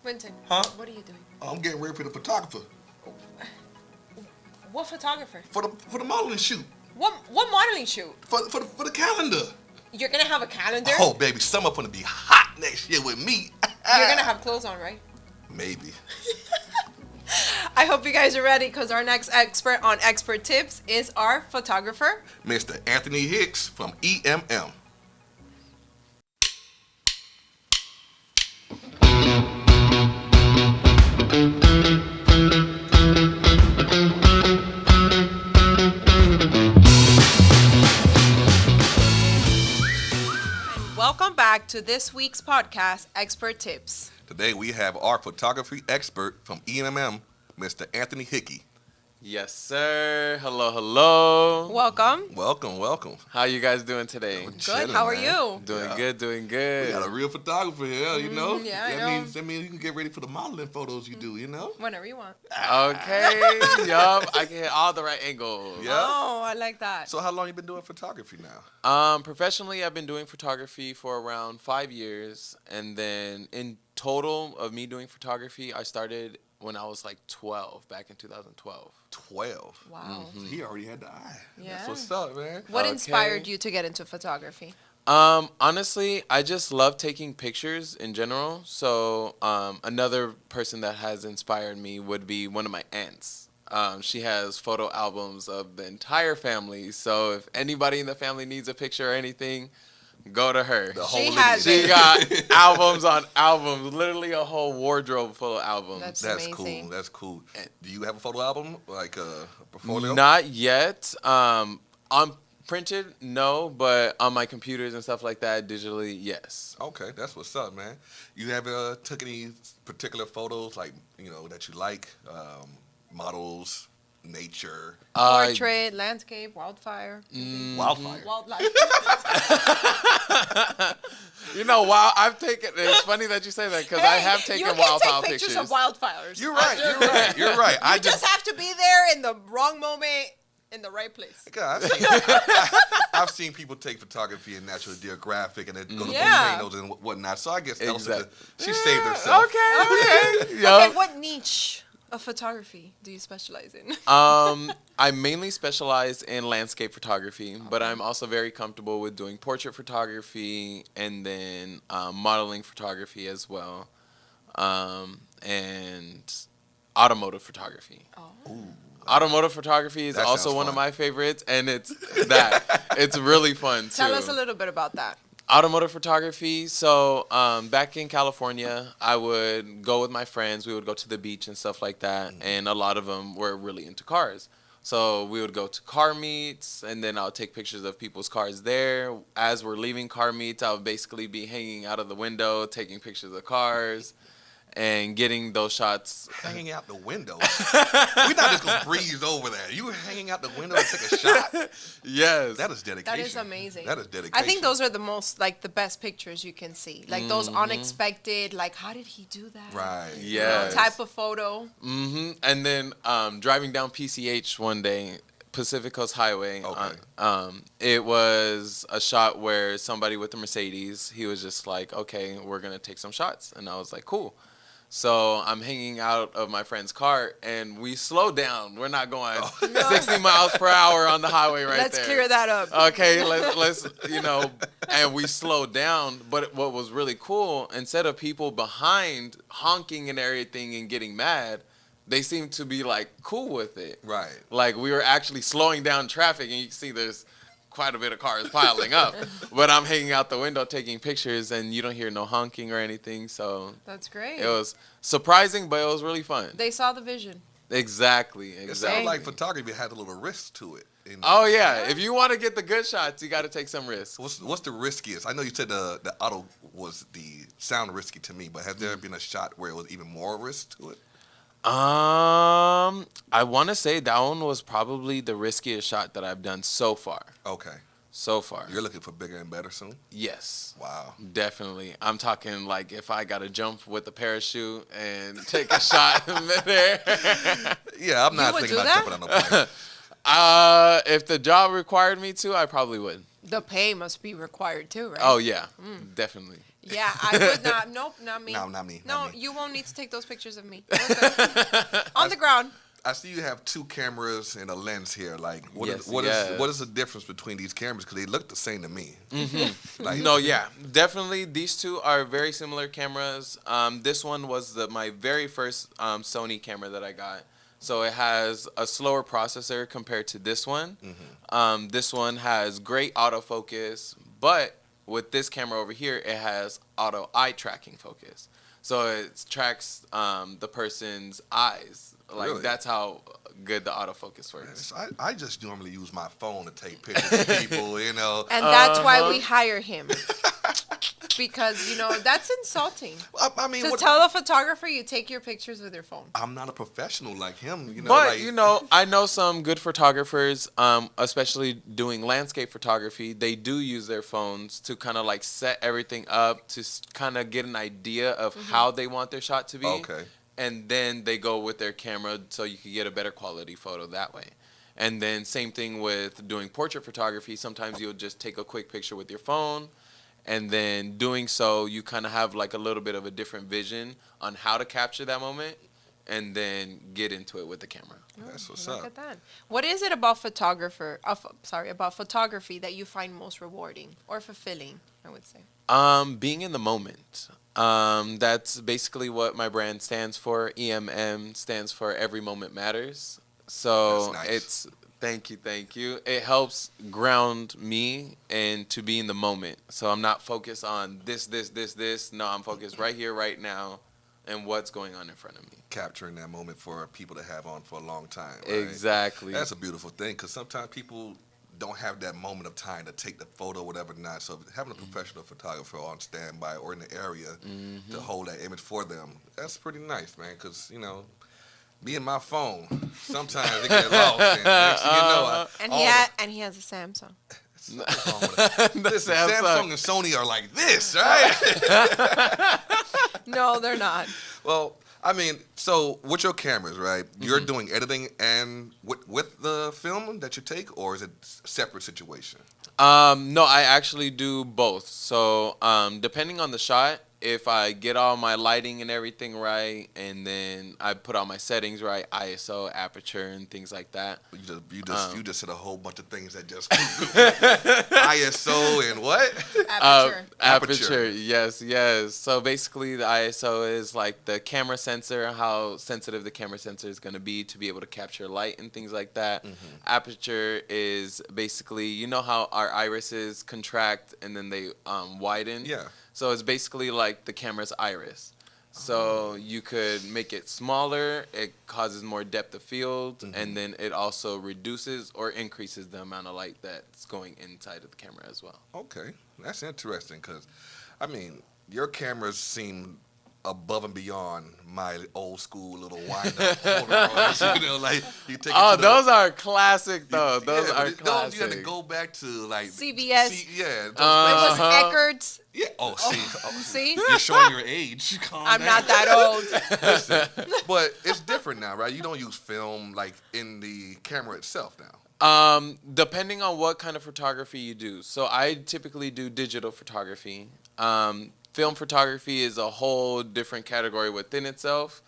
Quentin. Huh? What are you doing? I'm getting ready for the photographer. What photographer? For the modeling shoot. What modeling shoot? For the calendar. You're gonna have a calendar? Oh, baby, summer gonna be hot next year with me. You're gonna have clothes on, right? Maybe. I hope you guys are ready because our next expert on Expert Tips is our photographer, Mr. Anthony Hicks from EMM. Welcome back to this week's podcast, Expert Tips. Today we have our photography expert from EMM, Mr. Anthony Hickey. Yes, sir. Hello, hello. Welcome. Welcome. How you guys doing today? Good. Chilling, How are man. you? Doing good, doing We good. got a real photographer here, you know? Yeah, I that know. means you can get ready for the modeling photos you do, you know? Whenever you want. Okay, yup. I can hit all the right angles. Yeah. Oh, I like that. So how long you been doing photography now? Professionally, I've been doing photography for around 5 years, and then in total of me doing photography, I started when I was like 12, back in 2012. 12. Wow. He already had the eye. Yeah. That's what's up, man. What Okay. inspired you to get into photography? Honestly, I just love taking pictures in general. So another person that has inspired me would be one of my aunts. She has photo albums of the entire family. So if anybody in the family needs a picture or anything, go to her. The whole She lineage. has She got albums on albums, literally a whole wardrobe full of albums. That's That's amazing. cool. That's cool. Do you have a photo album, like a portfolio? Not yet. On printed, no, but on my computers and stuff like that, digitally, yes. Okay, that's what's up, man. You have took any particular photos, like that you like, models, nature, Portrait, landscape, wildfire. wildfire? Wildlife. Wow, I've taken. It's funny that you say that because I have taken wildfire take pictures of wildfires. You're right. You're right. You just have to be there in the wrong moment, in the right place. God, I've seen people take photography in National Geographic and then go to Yeah. volcanoes and whatnot. So I guess Elsa, Exactly. she saved herself. Okay. Okay, what niche of photography do you specialize in? I mainly specialize in landscape photography, but I'm also very comfortable with doing portrait photography and then modeling photography as well, and automotive photography. Ooh. Automotive photography is That also sounds one of fun. my favorites, and it's really fun too. Tell us a little bit about that. Automotive photography. So back in California, I would go with my friends. We would go to the beach and stuff like that. And a lot of them were really into cars. So we would go to car meets, and then I would take pictures of people's cars there. As we're leaving car meets, I would basically be hanging out of the window, taking pictures of cars and getting those shots. Hanging out the window. We're not just gonna breeze over that. You were hanging out the window to take a shot. Yes. That is dedication. That is amazing. That is dedication. I think those are the most, the best pictures you can see. Like those unexpected, how did he do that? Right. Yes. Type of photo. And then driving down PCH one day, Pacific Coast Highway. Okay. It was a shot where somebody with a Mercedes, he was just like, okay, we're going to take some shots. And I was like, cool. So I'm hanging out of my friend's car, and we slow down. We're not going 60 miles per hour on the highway right Let's there. clear that up. Okay, let's and we slowed down. But what was really cool, instead of people behind honking and everything and getting mad, they seemed to be cool with it. Right. Like we were actually slowing down traffic, and you can see there's quite a bit of cars piling up. But I'm hanging out the window taking pictures, and you don't hear no honking or anything. So That's great. it was surprising, but it was really fun. They saw the vision. Exactly. It sounds like photography had a little risk to it. Oh yeah, if you want to get the good shots, you got to take some risks. What's the riskiest? I know you said the auto was the sound risky to me, but has there been a shot where it was even more risk to it? I want to say that one was probably the riskiest shot that I've done so far. Okay. So far. You're looking for bigger and better soon? Yes. Wow. Definitely. I'm talking like if I got to jump with a parachute and take a shot in midair. Yeah, I'm not would thinking do about that? jumping on a plane. If the job required me to, I probably would. The pay must be required too, right? Oh yeah, definitely. Yeah, I would not. Nope, not me. No, not me. No, Not me. you won't need to take those pictures of me. We're good. On the ground. I see you have two cameras and a lens here. Like, what Yes, what is the difference between these cameras? Because they look the same to me. Like, No, yeah, definitely. These two are very similar cameras. This one was my very first Sony camera that I got. So it has a slower processor compared to this one. This one has great autofocus, but with this camera over here, it has auto eye tracking focus. So it tracks the person's eyes. Like, Really? that's how good the autofocus works. I just normally use my phone to take pictures of people, you know. And that's why we hire him. Because, that's insulting. I mean, To tell a photographer you take your pictures with your phone. I'm not a professional like him, you know. But, like, I know some good photographers, especially doing landscape photography. They do use their phones to kind of like set everything up to kind of get an idea of how they want their shot to be. Okay. And then they go with their camera so you can get a better quality photo that way. And then same thing with doing portrait photography. Sometimes you'll just take a quick picture with your phone. And then doing so, you kind of have like a little bit of a different vision on how to capture that moment and then get into it with the camera. That's what's Look up. at that. What is it about about photography that you find most rewarding or fulfilling, I would say? Being in the moment. That's basically what my brand stands for. EMM stands for Every Moment Matters. So That's nice. it's thank you. It helps ground me and to be in the moment. So I'm not focused on this. No, I'm focused right here, right now, and what's going on in front of me. Capturing that moment for people to have on for a long time. Right? Exactly. That's a beautiful thing because sometimes people don't have that moment of time to take the photo, whatever not. So having a professional photographer on standby or in the area to hold that image for them, that's pretty nice, man. Because me and my phone, sometimes it get lost. And next thing you know, And he has a Samsung. something's wrong with it. Listen, Samsung. Samsung and Sony are like this, right? No, they're not. Well, I mean, so with your cameras, right? You're doing editing and with the film that you take, or is it a separate situation? No, I actually do both. So, depending on the shot, if I get all my lighting and everything right, and then I put all my settings right, ISO, aperture, and things like that. You just said a whole bunch of things that just ISO and what? Aperture. Yes. So basically, the ISO is like the camera sensor, how sensitive the camera sensor is going to be able to capture light and things like that. Aperture is basically, how our irises contract and then they widen. Yeah. So it's basically like the camera's iris. So you could make it smaller, it causes more depth of field, and then it also reduces or increases the amount of light that's going inside of the camera as well. Okay, that's interesting because, I mean, your cameras seem above and beyond my old school little wind-up Polaroids. Like you take. Those are classic though. Those are classic. You have to go back to like CBS. Yeah. It was Eckerd's. Yeah. Oh, see. See? You're showing your age. Calm I'm down. not that old. Listen, but it's different now, right? You don't use film like in the camera itself now. Depending on what kind of photography you do. So I typically do digital photography. Film photography is a whole different category within itself.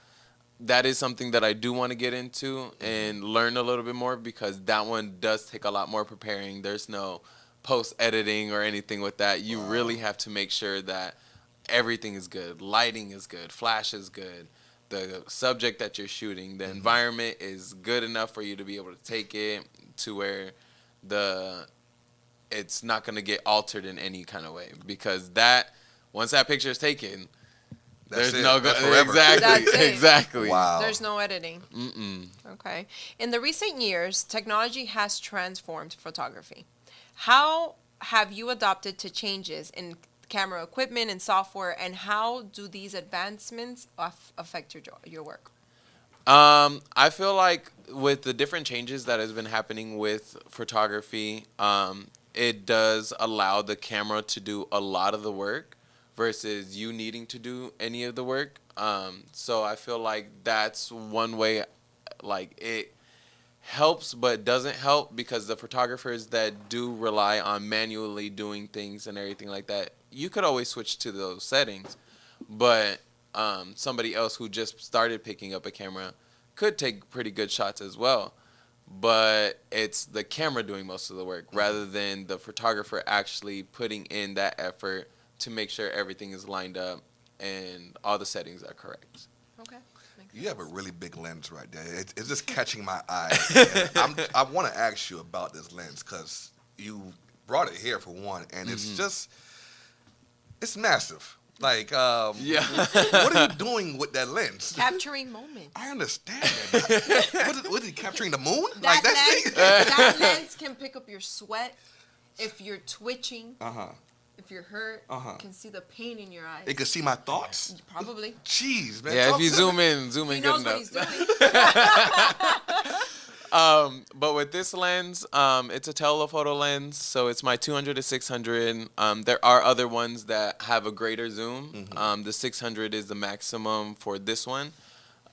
That is something that I do want to get into and learn a little bit more because that one does take a lot more preparing. There's no post-editing or anything with that. You really have to make sure that everything is good. Lighting is good. Flash is good. The subject that you're shooting, the environment is good enough for you to be able to take it to where it's not going to get altered in any kind of way because once that picture is taken, That's there's it. no That's forever. exactly. That's it. Exactly. Wow. There's no editing. Okay. In the recent years, technology has transformed photography. How have you adapted to changes in camera equipment and software, and how do these advancements affect your work? I feel like with the different changes that has been happening with photography, it does allow the camera to do a lot of the work versus you needing to do any of the work. So I feel like that's one way, like helps but doesn't help, because the photographers that do rely on manually doing things and everything like that, you could always switch to those settings. But somebody else who just started picking up a camera could take pretty good shots as well. But it's the camera doing most of the work rather than the photographer actually putting in that effort to make sure everything is lined up and all the settings are correct. Okay. You have a really big lens right there. It's just catching my eye. I want to ask you about this lens because you brought it here for one, and it's massive. Like, what are you doing with that lens? Capturing moments. I understand that. What is he capturing the moon? That lens can pick up your sweat if you're twitching. If you're hurt, you can see the pain in your eyes. It can see my thoughts? Probably. Jeez, man. Yeah, if you zoom in he good knows enough. what he's doing. But with this lens, it's a telephoto lens, so it's my 200 to 600. There are other ones that have a greater zoom. The 600 is the maximum for this one.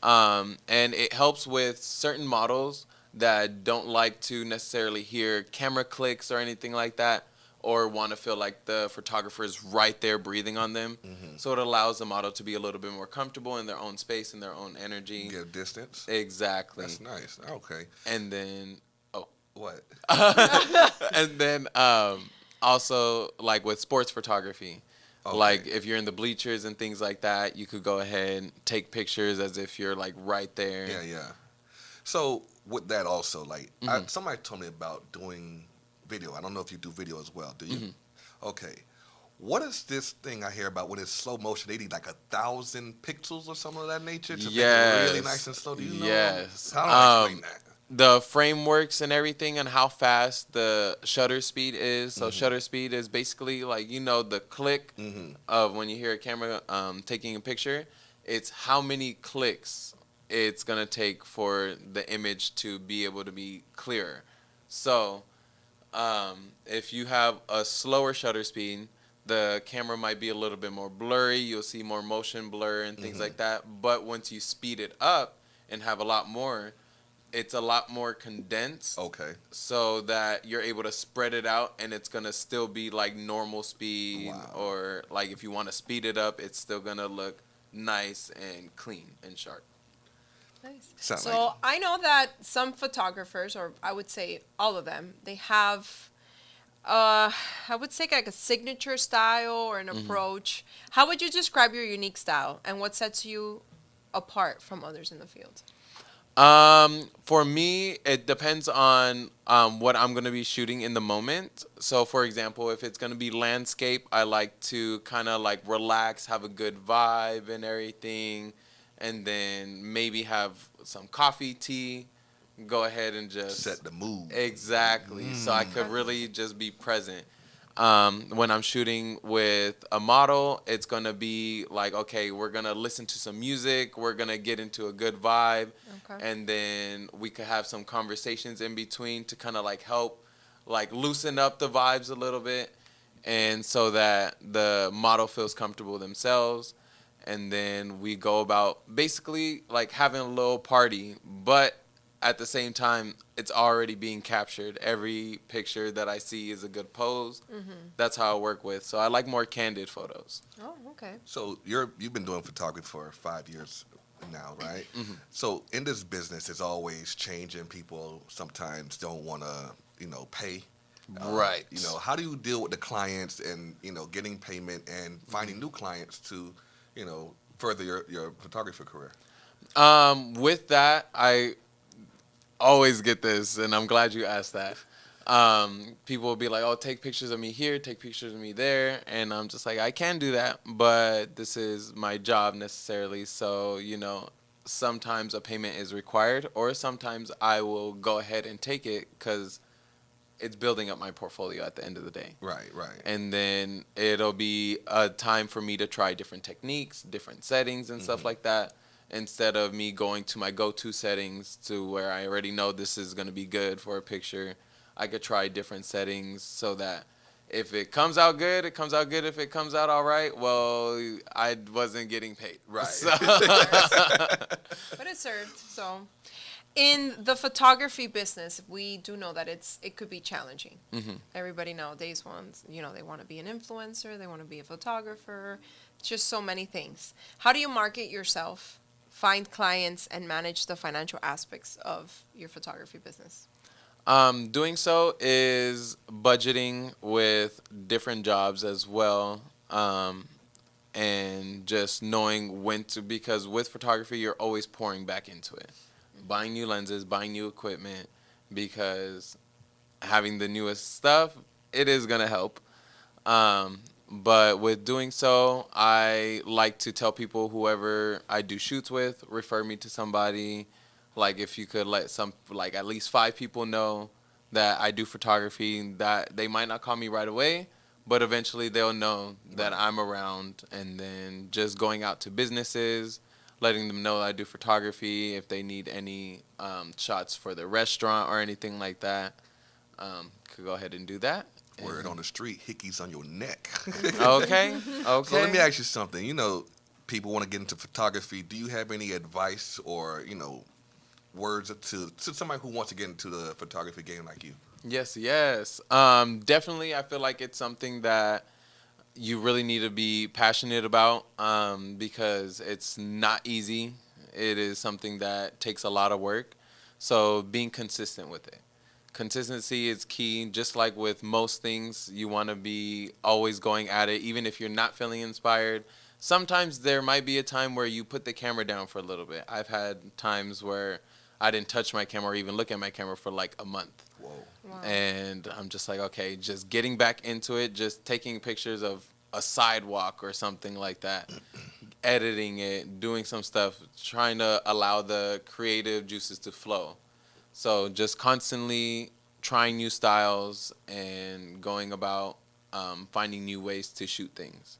And it helps with certain models that don't like to necessarily hear camera clicks or anything like that, or want to feel like the photographer is right there breathing on them. So it allows the model to be a little bit more comfortable in their own space and their own energy. Get distance. Exactly. That's nice. Okay. And then, what? And then also, like with sports photography, like if you're in the bleachers and things like that, you could go ahead and take pictures as if you're like right there. Yeah. So with that also, like somebody told me about doing video. I don't know if you do video as well. Do you? Okay. What is this thing I hear about when it's slow motion? They need like 1,000 pixels or something of that nature to make it really nice and slow. Do you know? Yes. How do I explain that? The frameworks and everything and how fast the shutter speed is. So shutter speed is basically like, the click of when you hear a camera taking a picture. It's how many clicks it's going to take for the image to be able to be clearer. So if you have a slower shutter speed, the camera might be a little bit more blurry. You'll see more motion blur and things like that. But once you speed it up and have a lot more, it's a lot more condensed. Okay. So that you're able to spread it out, and it's going to still be like normal speed. Wow. Or like if you want to speed it up, it's still going to look nice and clean and sharp. Nice. So I know that some photographers, or I would say all of them, they have, I would say like a signature style or an approach. How would you describe your unique style, and what sets you apart from others in the field? For me, it depends on what I'm going to be shooting in the moment. So, for example, if it's going to be landscape, I like to kind of like relax, have a good vibe and everything, and then maybe have some coffee, tea, go ahead and just set the mood. Exactly. So I could really just be present. When I'm shooting with a model, it's going to be like, okay, we're going to listen to some music. We're going to get into a good vibe. Okay. And then we could have some conversations in between to kind of like help like loosen up the vibes a little bit. And so that the model feels comfortable themselves. And then we go about basically like having a little party, but at the same time, it's already being captured. Every picture that I see is a good pose. That's how I work with. So I like more candid photos. Oh, okay. So you've been doing photography for 5 years now, right? So in this business, it's always changing. People sometimes don't want to, pay. Right. How do you deal with the clients and, getting payment and finding new clients to, further your photography career? With that, I always get this, and I'm glad you asked that. People will be like, oh, take pictures of me here, take pictures of me there. And I'm just like, I can do that, but this is my job necessarily. So, sometimes a payment is required, or sometimes I will go ahead and take it because it's building up my portfolio at the end of the day. Right. And then it'll be a time for me to try different techniques, different settings and stuff like that. Instead of me going to my go-to settings to where I already know this is going to be good for a picture, I could try different settings so that if it comes out good, it comes out good. If it comes out all right, well, I wasn't getting paid. Right. So. But it served, so. In the photography business, we do know that it could be challenging. Everybody nowadays wants, they want to be an influencer, they want to be a photographer, just so many things. How do you market yourself, find clients, and manage the financial aspects of your photography business? Doing so is budgeting with different jobs as well. And just knowing when to, because with photography, you're always pouring back into it. Buying new lenses, buying new equipment, because having the newest stuff, it is going to help. But with doing so, I like to tell people, whoever I do shoots with, refer me to somebody. Like, if you could let at least 5 people know that I do photography, that they might not call me right away, but eventually they'll know that I'm around. And then just going out to businesses, letting them know I do photography. If they need any shots for the restaurant or anything like that, could go ahead and do that. Word on the street, Hickey's on your neck. Okay. So let me ask you something. People want to get into photography. Do you have any advice or, words to somebody who wants to get into the photography game like you? Yes. Definitely, I feel like it's something that you really need to be passionate about, because it's not easy. It is something that takes a lot of work. So being consistent with it. Consistency is key. Just like with most things, you want to be always going at it, even if you're not feeling inspired. Sometimes there might be a time where you put the camera down for a little bit. I've had times where I didn't touch my camera or even look at my camera for like a month. Whoa. Wow. And I'm just like, okay, just getting back into it, just taking pictures of a sidewalk or something like that, editing it, doing some stuff, trying to allow the creative juices to flow. So just constantly trying new styles and going about finding new ways to shoot things.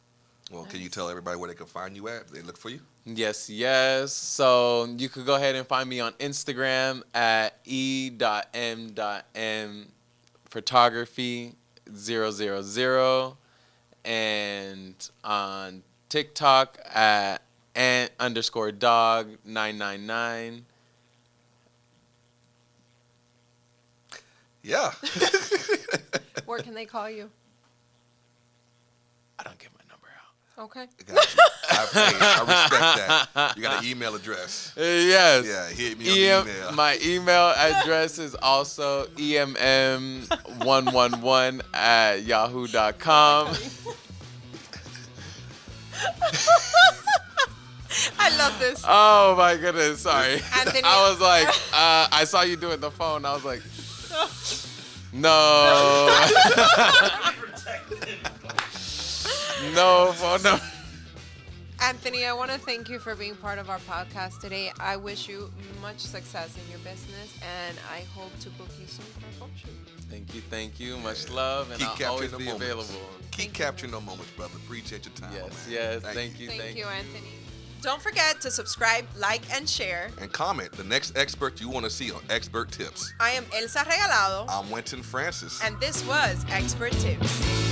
Well, can you tell everybody where they can find you at if they look for you? Yes. So you could go ahead and find me on Instagram at e.m.m photography 000, and on TikTok at ant_dog999. Yeah. Where can they call you? I don't give my number out. Okay. Got you. I respect that. You got an email address. Yes. Yeah, hit me on the email. My email address is also emm111@yahoo.com. I love this. Oh my goodness, sorry. Anthony. I was like, I saw you do it on the phone. I was like, no. No phone number. Anthony, I want to thank you for being part of our podcast today. I wish you much success in your business, and I hope to book you soon for a photo shoot. Thank you. Much love, and I'll always be available. Keep capturing those moments, brother. Appreciate your time, man. Yes. Thank you. Thank you, Anthony. Don't forget to subscribe, like, and share. And comment the next expert you want to see on Expert Tips. I am Elsa Regalado. I'm Winton Francis. And this was Expert Tips.